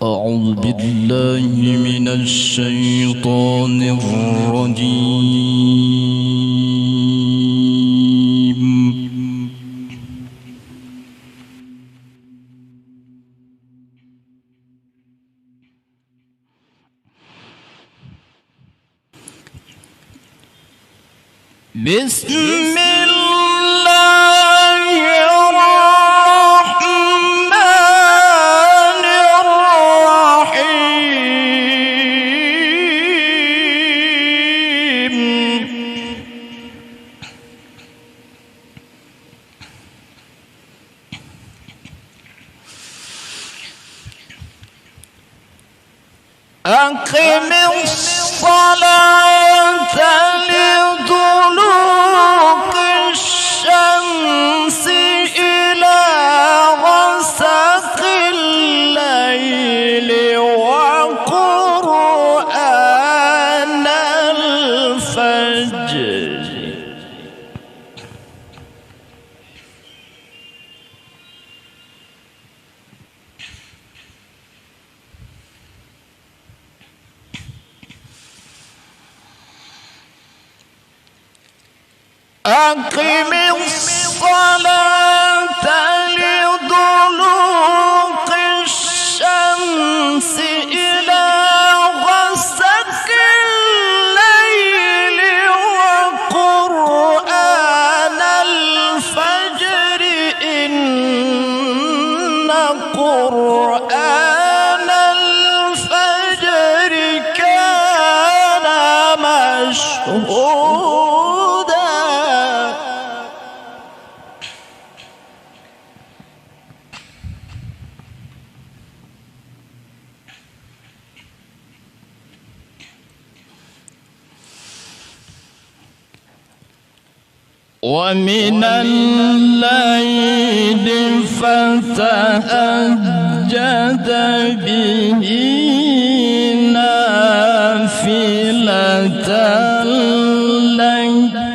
أعوذ بالله من الشيطان الرجيم. بسم الله الرحمن الرحيم. أقم الصلاة لدلوك الشمس إلى غسق الليل وقرآن الفجر. أقم الصلاة لدلوك الشمس إلى غسق الليل وقرآن الفجر إن قرآن الفجر كان مشهودا. ومن الليل فتهجد به نافلة لك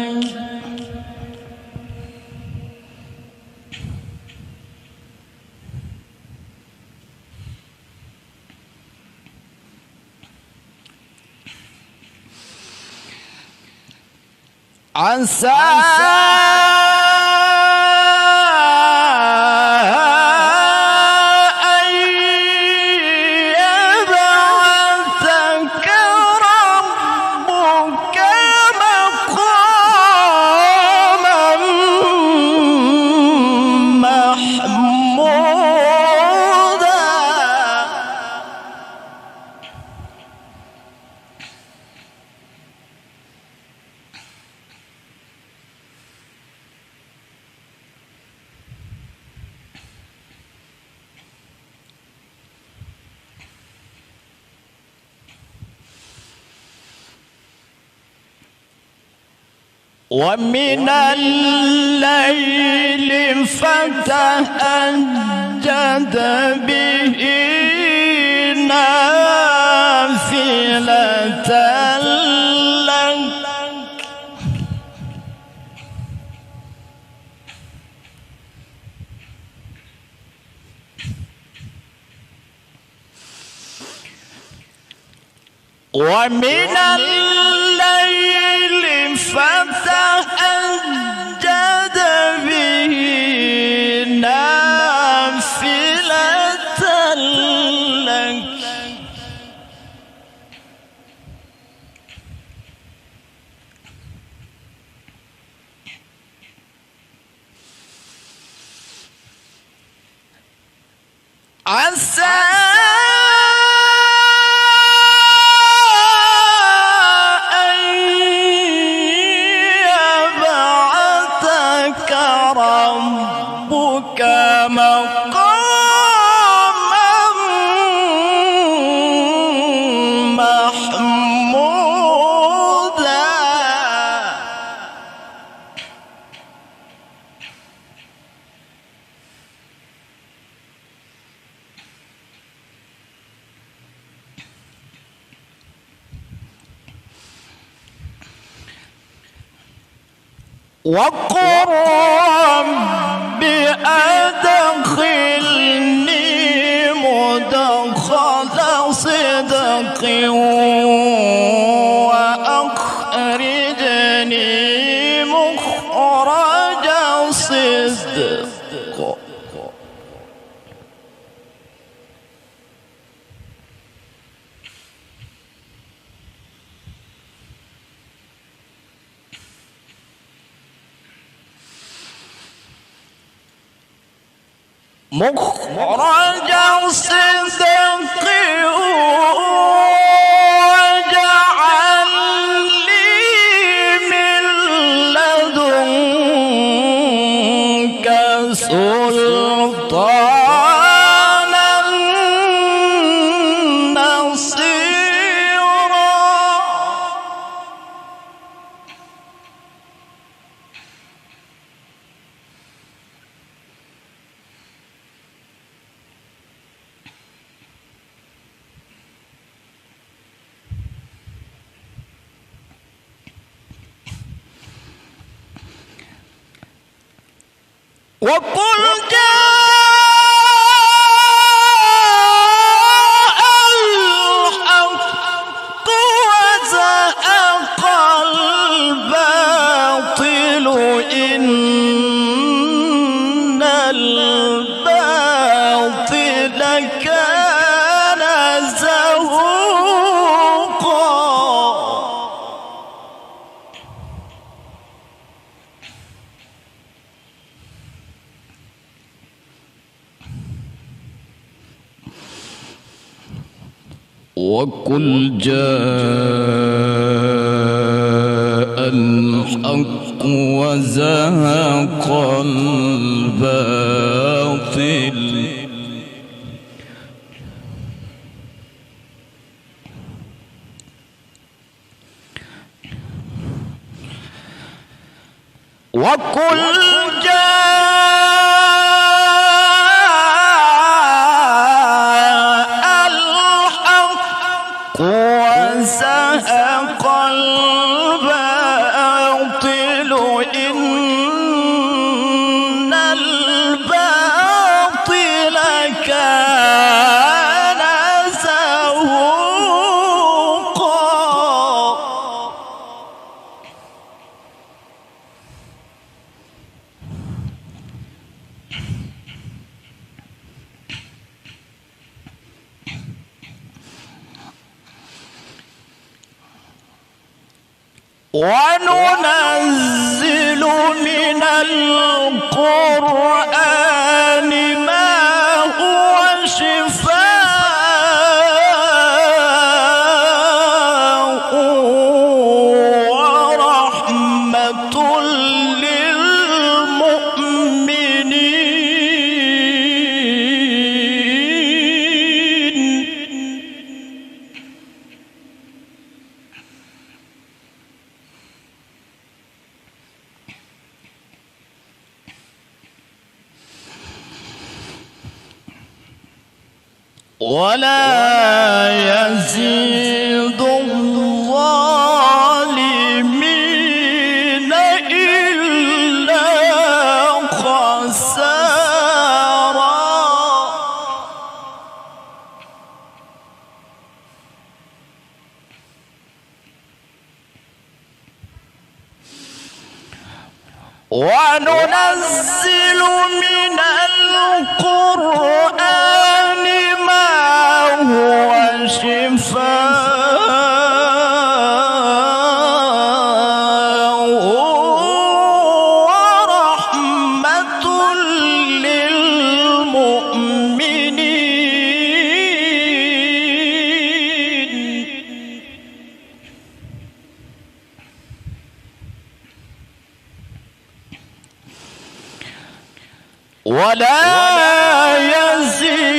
عسى أن يبعثك ربك مقاما محمودا. ومن الليل فتهجد به نافلة لك ومن الليل فتهجد به نافلة لك عسى ربك مقاما محمودا. وقل رب أدخلني مدخل وأخرجني مخرج صدق. مخرج صدق واجعل لي من لدنك سلطانا نصيرا. وقل جاء الحق وزهق الباطل إن الباطل كان زهوقا. وقل جاء الحق وزهق الباطل وقل وزهق الباطل إن الباطل كان زهوقا. وننزل من القرآن ما هو شفاء ورحمة للمؤمنين. ولا يزيد الظالمين إلا خسارا. وننزل من القرآن ما هو شفاء ورحمة للمؤمنين. ولا يزيد